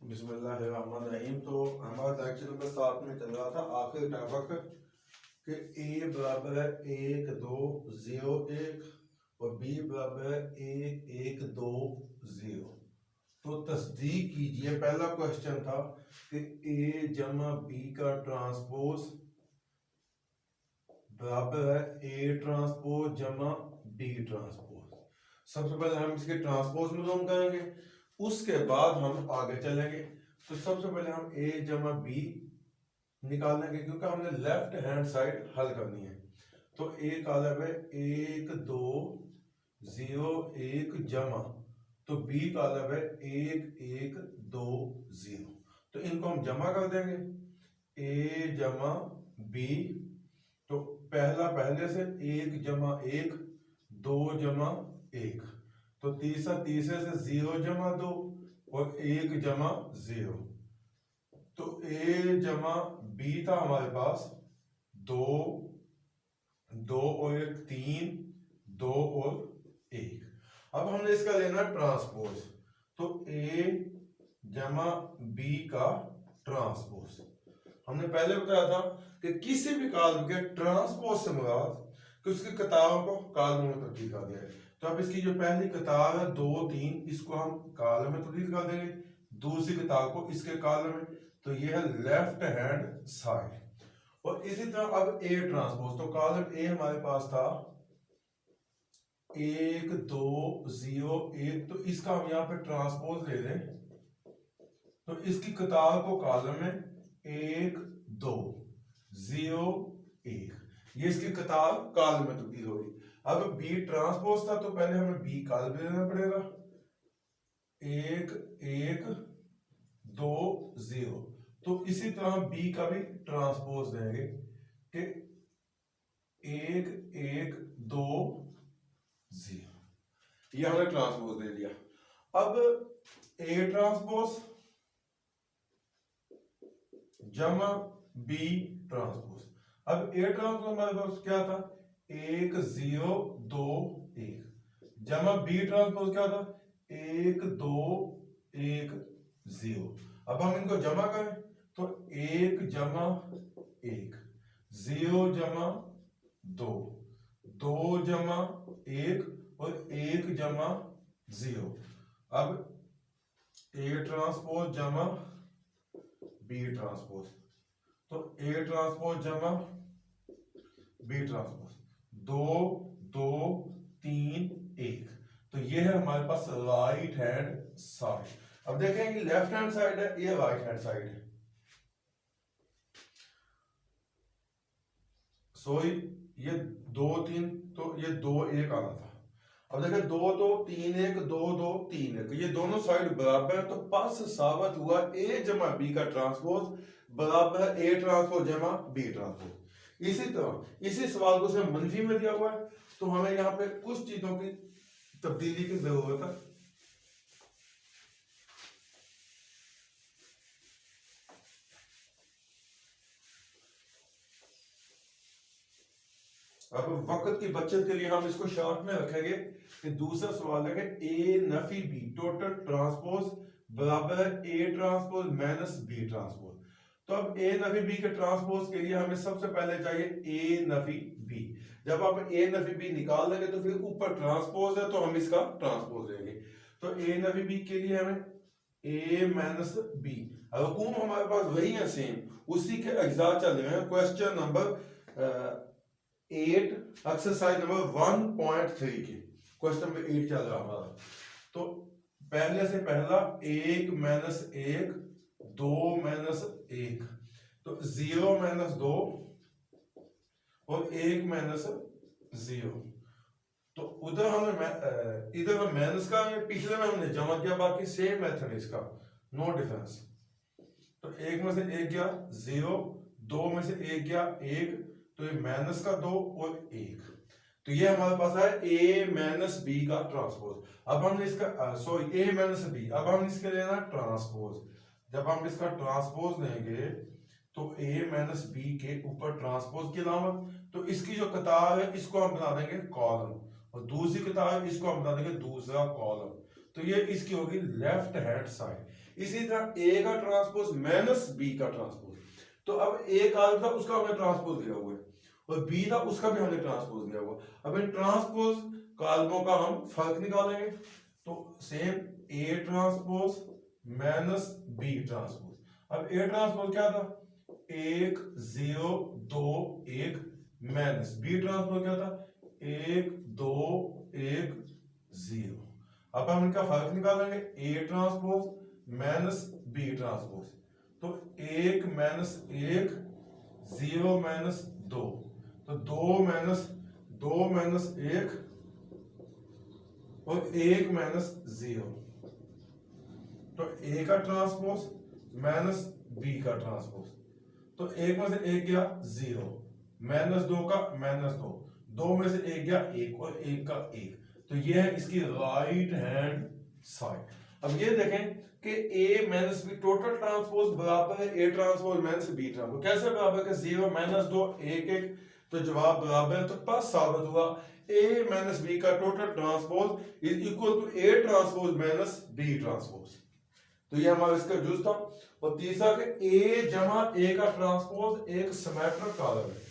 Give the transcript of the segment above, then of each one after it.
बिस्मिल्लाहिर्रहमानिर्रहीम। तो हमारा लेक्चर नंबर 7 में चल रहा था आखिरी टॉपिक कि ए बराबर है 1 2 0 1 और बी बराबर है 1 1 2 0। तो तस्दीक कीजिए, पहला क्वेश्चन था कि ए जमा बी का ट्रांसपोज बराबर है ए ट्रांसपोज जमा बी ट्रांसपोज। सबसे पहले हम इसके ट्रांसपोज मालूम करेंगे, उसके बाद हम आगे चलेंगे। तो सबसे पहले हम ए जमा बी निकालेंगे क्योंकि हमने लेफ्ट हैंड साइड हल करनी है। तो ए कॉलम है 1 2 0 1 जमा, तो बी कॉलम है 1 1 2 0। तो इनको हम जमा कर देंगे, ए जमा बी। तो पहला पहले से 1 जमा 1 2 जमा 1, तो तीसरा तीसरे से 0 जमा 2 और 1 जमा 0। तो ए जमा बी था हमारे पास 2 2 और 1 3 2 और 1। अब हमने इसका लेना ट्रांसपोज। तो ए जमा बी का ट्रांसपोज हमने पहले बताया था कि किसी भी कॉलम के ट्रांसपोज से मुराद कि उसकी कतारों को कॉलम में तब्दील कर दिया है। तो अब इसकी जो पहली कतार है 2 3, इसको हम कॉलम में तब्दील कर देंगे, दूसरी कतार को इसके कॉलम में। तो ये है लेफ्ट हैंड साइड। और इसी तरह अब ए ट्रांसपोज, तो कॉलम ए हमारे पास था 1 2 0 1, तो इसका हम यहाँ पे ट्रांसपोज ले लें। तो इसकी कतार को कॉलम में 1 2 0 1, ये इसकी कतार कॉलम में तब्दील होगी। अब बी ट्रांसपोज था तो पहले हमें बी कॉलम में लेना पड़ेगा, 1 1 2 0। तो इसी तरह बी का भी ट्रांसपोज देंगे कि 1 1 2 0। ये हमने ट्रांसपोज दे दिया। अब ए ट्रांसपोज जमा बी ट्रांसपोज। अब ए ट्रांसपोज हमारे पास क्या था 1 0 2 1 जमा बी ट्रांसपोज क्या था 1 2 1 0। अब हम इनको जमा करें तो 1 जमा 1 0 जमा 2 2 जमा 1 और 1 जमा 0। अब ए ट्रांसपोज जमा बी ट्रांसपोज, तो ए ट्रांसपोज जमा बी ट्रांसपोज 2 2 3 1। तो ये है हमारे पास राइट हैंड साइड। अब देखें कि लेफ्ट हैंड साइड है, ये राइट हैंड साइड है। सॉरी, ये 2 3, तो ये 2 1 आना था। अब देखें 2 2 3 1 2 2 3 1, ये दोनों साइड बराबर है। तो पास साबित हुआ ए जमा बी का ट्रांसपोज बराबर है ए ट्रांसपोज जमा बी ट्रांसपोज। इसी तरह इसी सवाल को से मनफी में दिया हुआ है, तो हमें यहाँ पे कुछ चीजों की तब्दीली की जरूरत है। अब वक्त की बचत के लिए हम इसको शॉर्ट में रखेंगे कि दूसरा सवाल है कि ए नफी बी टोटल ट्रांसपोज बराबर है A transpose minus B transpose. तो अब ए नफी बी के ट्रांसपोज के लिए हमें सबसे पहले चाहिए ए नफी बी। जब आप ए नफी बी निकाल लेंगे तो फिर ऊपर ट्रांसपोज है तो हम इसका ट्रांसपोज लेंगे। तो ए नफी बी के लिए हमें ए माइनस बी, हुकूम हमारे पास वही है सेम, उसी के अज्जा चल रहे हैं। क्वेश्चन नंबर 8 एक्सरसाइज नंबर 1.3 के क्वेश्चन नंबर 8 चल रहा हमारा। तो पहले से पहला 1 माइनस 1 2 माइनस 1, तो 0 माइनस 2 और 1 माइनस 0। तो उधर हमने इधर हम माइनस का, पिछले में हमने जमा किया, बाकी सेम मेथड इसका, नो डिफरेंस। तो 1 में से 1 गया 0, 2 में से 1 गया 1, तो ये माइनस का 2 और 1। तो ये हमारे पास है a माइनस बी का ट्रांसपोज। अब हमने इसका सॉरी a माइनस बी, अब हम इसके लेना ट्रांसपोज। जब हम इसका ट्रांसपोज लेंगे तो a माइनस बी के ऊपर ट्रांसपोज की अलामत, तो इसकी जो कतार है इसको हम बना देंगे कॉलम, और दूसरी कतार इसको हम बना देंगे दूसरा कॉलम। तो ये इसकी होगी लेफ्ट हैंड साइड। इसी तरह ए का ट्रांसपोज माइनस बी का ट्रांसपोज, तो अब ए कॉलम था उसका हमने ट्रांसपोज लिया हुआ है और बी था उसका भी हमने ट्रांसपोज लिया हुआ। अब इन ट्रांसपोज कॉलमों का हम फर्क निकालेंगे, तो same A transpose minus B transpose. अब ए ट्रांसपोज क्या था, 1 0 2 1 माइनस बी ट्रांसपोज क्या था, 1 2 1 0। अब हम इनका फर्क निकालेंगे, A transpose minus B transpose, तो 1 माइनस 1 0 माइनस 2, तो 2 माइनस 1 और 1 माइनस 0, तो ए का ट्रांसपोज माइनस बी का ट्रांसपोज, तो 1 में से 1 गया 0, माइनस 2 का माइनस 2, 2 में से 1 गया 1 और 1 का 1, तो ये है इसकी राइट हैंड साइड। अब ये देखें कि A minus B total transpose बराबर है A transpose minus B transpose. कैसे बराबर है, 0 माइनस 2 1 1, तो जवाब बराबर है। तो बस साबित हुआ ए माइनस बी का total transpose is equal to A transpose minus B transpose. तो ये हमारा इसका जुज था। और तीसरा कि ए जमा ए का ट्रांसपोज एक सिमेट्रिक कॉलम है।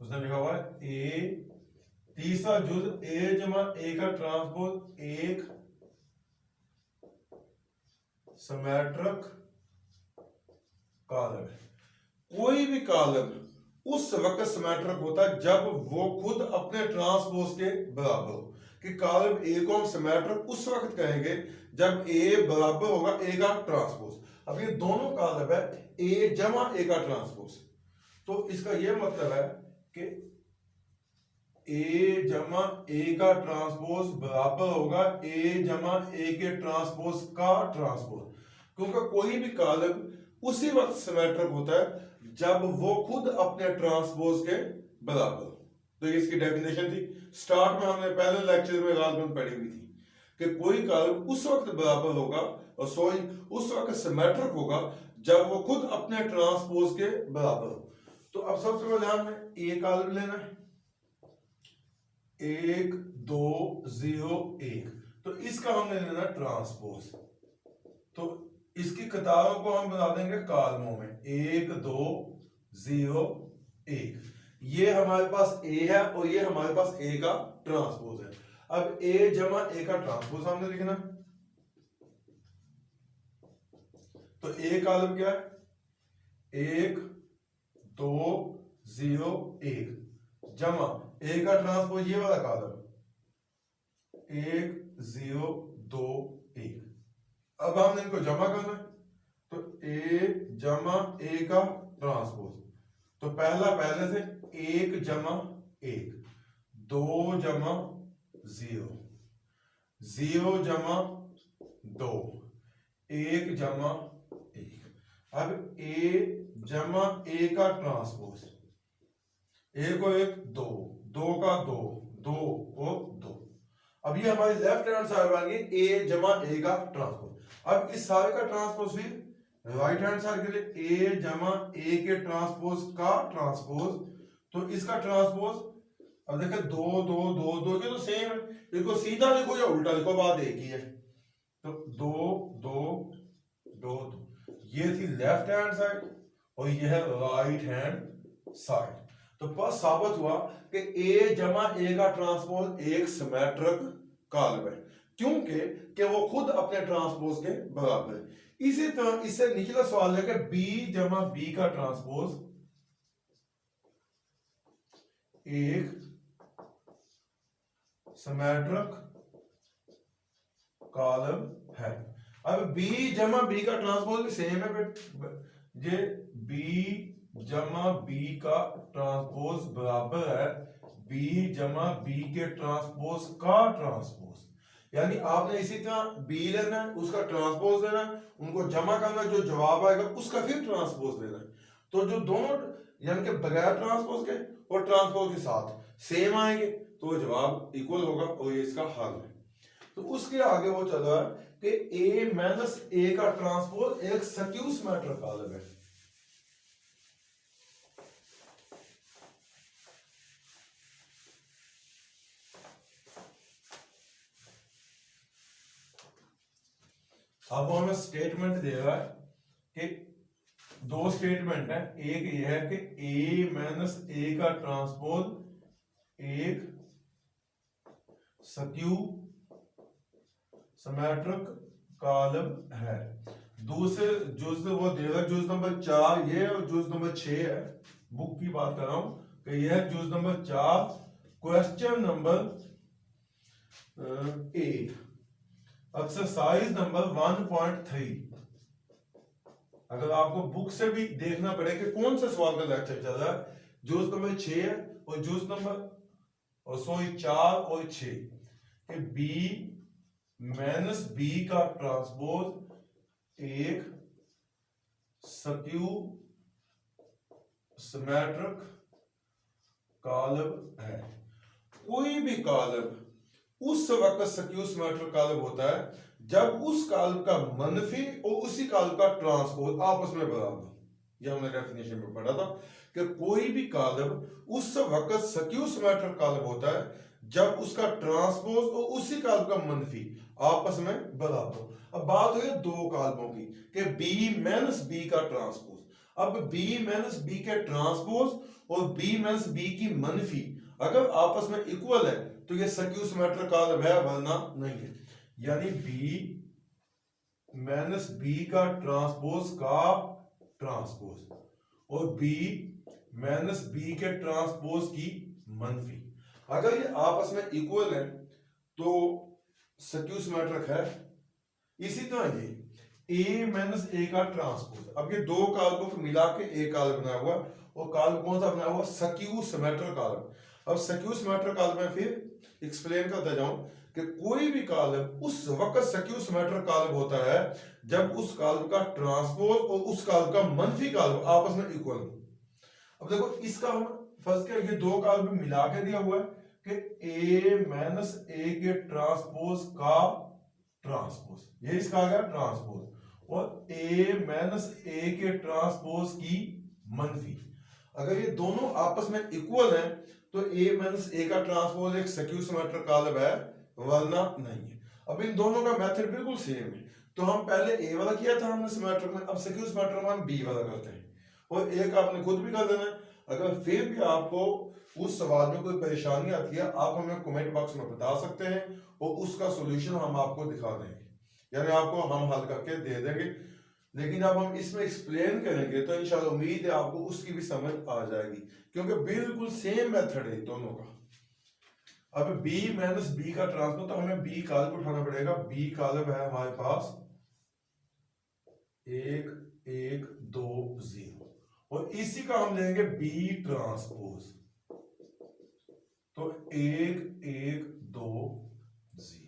उसने लिखा हुआ है ए, तीसरा जुज ए जमा ए का ट्रांसपोज एक सिमेट्रिक कॉलम है। कोई भी कॉलम उस वक्त सिमेट्रिक होता है जब वो खुद अपने ट्रांसपोज के बराबर हो। कि कॉलम ए को हम सिमेट्रिक उस वक्त कहेंगे जब ए बराबर होगा ए का ट्रांसपोज। अब ये दोनों कॉलम है ए जमा ए का ट्रांसपोज, तो इसका ये मतलब है कि ए जमा ए का ट्रांसपोज बराबर होगा ए जमा ए के ट्रांसपोज का ट्रांसपोज, क्योंकि कोई भी कॉलम उसी वक्त सिमेट्रिक होता है जब वो खुद अपने ट्रांसपोज के बराबर। तो ये इसकी डेफिनेशन थी। स्टार्ट में हमने पहले लेक्चर में गालिबन पढ़ी हुई थी कि कोई कॉलम उस वक्त बराबर होगा और सॉरी उस वक्त सिमेट्रिक होगा जब वो खुद अपने ट्रांसपोज के बराबर हो। तो अब सबसे पहले हमें ए कॉलम लेना है, 1 2 0 1, तो इसका हमने लेना ट्रांसपोज। तो इसकी कतारों को हम बना देंगे कॉलमों में, 1 2 0 1। ये हमारे पास ए है और ये हमारे पास ए का ट्रांसपोज है। अब ए जमा ए का ट्रांसपोज हमने लिखना, तो ए कॉलम क्या है, 1 2 0 1 जमा ए का ट्रांसपोज ये वाला कॉलम 1 0 2 1। अब हमने इनको जमा करना है, तो ए जमा ए का ट्रांसपोज, तो पहला पहले से 1 जमा 1, 2 जमा 0, 0 जमा 2, 1 जमा 1। अब ए जमा ए का ट्रांसपोज, 1 को 1 2, 2 का 2, 2 और 2। अब ये हमारी लेफ्ट हैंड साइड बन गई ए जमा ए का ट्रांसपोज। अब इस सारे का ट्रांसपोज फिर राइट हैंड साइड के लिए ए जमा ए के ट्रांसपोज का ट्रांसपोज, तो इसका ट्रांसपोज अब देखिए 2 2 2 2, ये तो सेम है, इसको सीधा लिखो या उल्टा लिखो बात एक ही है। तो 2 2 2 2, ये थी लेफ्ट हैंड साइड और ये है राइट हैंड साइड। तो बस साबित हुआ कि ए जमा ए का ट्रांसपोज एक सिमेट्रिक कॉलम है, क्योंकि कि वो खुद अपने ट्रांसपोज के बराबर है। इसी तरह इससे निचला सवाल है कि बी जमा बी का ट्रांसपोज एक सिमेट्रिक कॉलम है। अब बी जमा बी का ट्रांसपोज भी सेम है, ये बी जमा बी का ट्रांसपोज बराबर है बी जमा बी के ट्रांसपोज का ट्रांसपोज। यानी आपने इसी तरह बी लेना है, उसका ट्रांसपोज लेना है, उनको जमा करना है, जो जवाब आएगा उसका फिर ट्रांसपोज लेना है। तो जो दोनों यानी कि बगैर ट्रांसपोज के और ट्रांसपोज के साथ सेम आएंगे तो जवाब इक्वल होगा और ये इसका हल है। तो उसके आगे वो चल रहा है कि ए माइनस ए का ट्रांसपोज एक सक्यू सिमेट्रिक कॉलम है। अब वो हमें स्टेटमेंट दे रहा है कि दो स्टेटमेंट है, एक ये है कि ए माइनस ए का ट्रांसपोज एक स्क्यू सिमेट्रिक कॉलम है। दूसरे जुज वो देगा जुज नंबर 4 ये और जुज नंबर 6 है, बुक की बात कर रहा हूं कि यह है जुज number 4 question number 8 exercise number 1.3। अगर आपको बुक से भी देखना पड़े कि कौन सा सवाल का लेक्चर चल रहा है, जूस नंबर 6 है और जूस नंबर और सॉरी 4 और 6 कि बी माइनस बी का ट्रांसपोज एक स्क्यू सिमेट्रिक कॉलम है। कोई भी कॉलम उस वक्त स्क्यू सिमेट्रिक कॉलम होता है जब उस कॉलम का मनफी और उसी कॉलम का ट्रांसपोज आपस में बराबर। यह हमने डेफिनेशन में पढ़ा था कि कोई भी कॉलम उस वक्त स्क्यू सिमेट्रिक कॉलम होता है जब उसका ट्रांसपोज और उसी कॉलम का मनफी आपस में बराबर। अब बात हो गई दो कॉलमों की कि b माइनस b का ट्रांसपोज। अब b माइनस b के ट्रांसपोज और b माइनस b की मनफी अगर आपस में इक्वल है तो ये स्क्यू सिमेट्रिक कॉलम है, वरना नहीं है। यानी b माइनस b का ट्रांसपोज का ट्रांसपोज और b माइनस b के ट्रांसपोज की मनफी अगर ये आपस में इक्वल है तो स्क्यू सिमेट्रिक है। इसी तरह ये a माइनस a का ट्रांसपोज, अब ये दो कॉलमों को मिला के एक कॉलम बनाया हुआ और कॉलम कौन सा बनाया हुआ स्क्यू सिमेट्रिक कॉलम। अब स्क्यू सिमेट्रिक कॉलम में फिर एक्सप्लेन करता जाऊं कि कोई भी कॉलम उस वक्त स्क्यू सिमेट्रिक कॉलम होता है जब उस कॉलम का ट्रांसपोज और उस कॉलम का मनफी कॉलम आपस में इक्वल हो। अब देखो इसका हम फर्स्ट क्या ये दो कॉलम मिला के दिया हुआ है कि a माइनस a के ट्रांसपोज का ट्रांसपोज, ये इसका आ गया ट्रांसपोज, और a माइनस a के ट्रांसपोज की मनफी। अगर ये दोनों आपस में इक्वल हैं तो a माइनस a का ट्रांसपोज एक स्क्यू सिमेट्रिक कॉलम है, वरना नहीं है। अब इन दोनों का मेथड बिल्कुल सेम है, तो हम पहले a वाला किया था हमने सिमेट्रिक में, अब स्क्यू सिमेट्रिक में हम b वाला करते हैं और एक आपने खुद भी कर देना है। अगर फिर भी आपको उस सवाल में कोई परेशानी आती है आप हमें कमेंट बॉक्स में बता सकते हैं और उसका सॉल्यूशन हम आपको दिखा देंगे, यानी आपको हम हल करके दे देंगे। लेकिन अब हम इसमें एक्सप्लेन करेंगे तो इंशाल्लाह उम्मीद है आपको उसकी भी समझ आ जाएगी, क्योंकि बिल्कुल सेम मेथड है दोनों का। अब b माइनस b का ट्रांसपोज, तो हमें b कॉलम उठाना पड़ेगा। b कॉलम है हमारे पास 1 1 2 0 और इसी का हम लेंगे b ट्रांसपोज, तो 1 1 2 0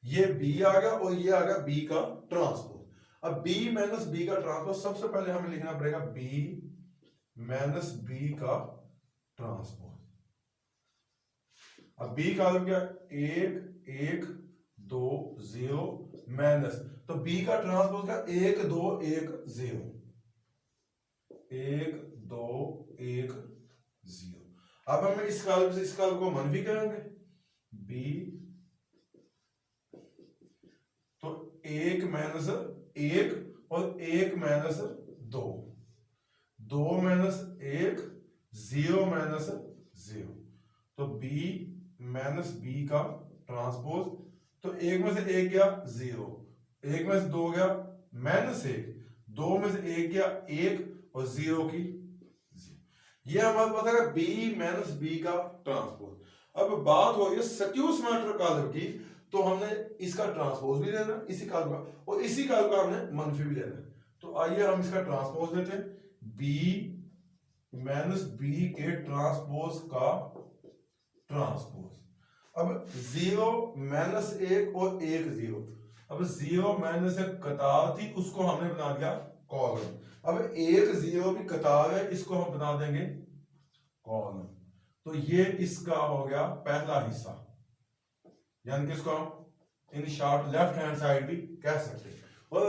ये b आ गया और ये आ गया b का ट्रांसपोज। अब b माइनस b का ट्रांसपोज सबसे पहले हमें लिखना पड़ेगा b माइनस b का ट्रांसपोज। अब b का मतलब क्या 1 1 2 0 माइनस, तो b का ट्रांसपोज क्या 1 2 1 0 1 2 1 0। अब हम इस कॉलम से इस कॉलम को मनफी करेंगे b, तो 1 माइनस 1 और 1 माइनस 2 2 माइनस 1 0 माइनस 0, तो b माइनस b का ट्रांसपोज, तो 1 में से 1 गया 0, 1 में से 2 गया माइनस 1, 2 में से 1 गया 1 और 0 की 0। ये हमारे पास है b माइनस b का ट्रांसपोज। अब बात हो रही है स्क्यू सिमेट्रिक कॉलम की, तो हमने इसका ट्रांसपोज भी लेना इसी कॉलम का और इसी कॉलम का हमने मनफी भी लेना। तो आइए हम इसका ट्रांसपोज लेते हैं, b माइनस b के ट्रांसपोज का ट्रांसपोज। अब 0 माइनस 1 और 1 0, अब 0 माइनस 1 कतार थी उसको हमने बना दिया कॉलम। अब 1 0 भी कतार है इसको हम बना देंगे कॉलम। तो ये इसका हो गया पहला हिस्सा, यानी कि इसको हम in short left hand side भी कह सकते हैं। और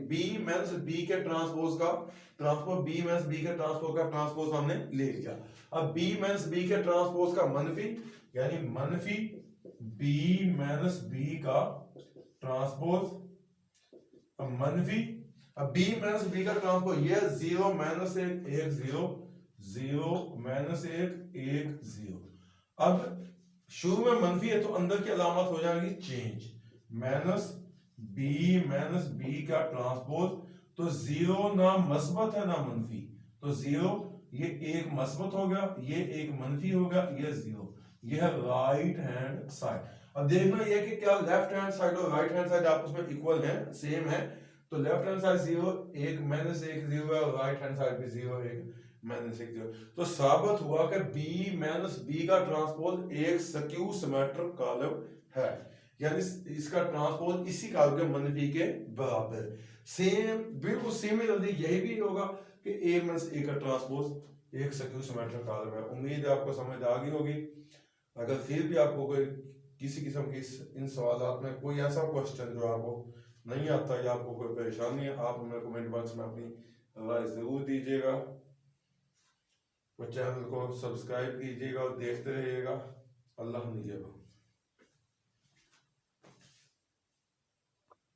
b माइनस b के ट्रांसपोज का ट्रांसपोज, b माइनस b के ट्रांसपोज का ट्रांसपोज हमने ले लिया। अब b माइनस b के ट्रांसपोज का मनफी, यानी मनफी b माइनस b का ट्रांसपोज अब मनफी, अब बी माइनस बी का ट्रांसपोज, ये 0 माइनस 1 1 0 0 माइनस 1 1 0। अब शुरू में मनफी है तो अंदर की अलामत हो जाएगी चेंज, माइनस बी का ट्रांसपोज, तो 0 ना मस्बत है ना मनफी, तो 0 ये एक मस्बत हो गया, ये एक मनफी हो गया, ये 0, ये है राइट हैंड साइड। अब देखना ये कि क्या लेफ्ट हैंड साइड और राइट हैंड साइड आपस में इक्वल है, सेम है, तो लेफ्ट हैंड साइड 0 1 माइनस 1 0 है और राइट हैंड साइड भी 0 1 माइनस 1 0। तो साबित हुआ कि b माइनस b का ट्रांसपोज एक स्क्यू सिमेट्रिक कॉलम है, यानी इसका ट्रांसपोज इसी कॉलम के मनफी के बराबर है। सेम बिल्कुल सिमिलरली यही भी होगा कि a माइनस a का ट्रांसपोज एक स्क्यू सिमेट्रिक कॉलम है। उम्मीद है आपको समझ आ गई होगी। अगर फिर भी आपको कोई किसी किस्म की इन सवालों में कोई ऐसा क्वेश्चन जो आपको नहीं आता या आपको कोई परेशानी है, आप हमें कमेंट बॉक्स में अपनी राय जरूर दीजिएगा और चैनल को सब्सक्राइब कीजिएगा और देखते रहिएगा। अल्लाह निगहबान।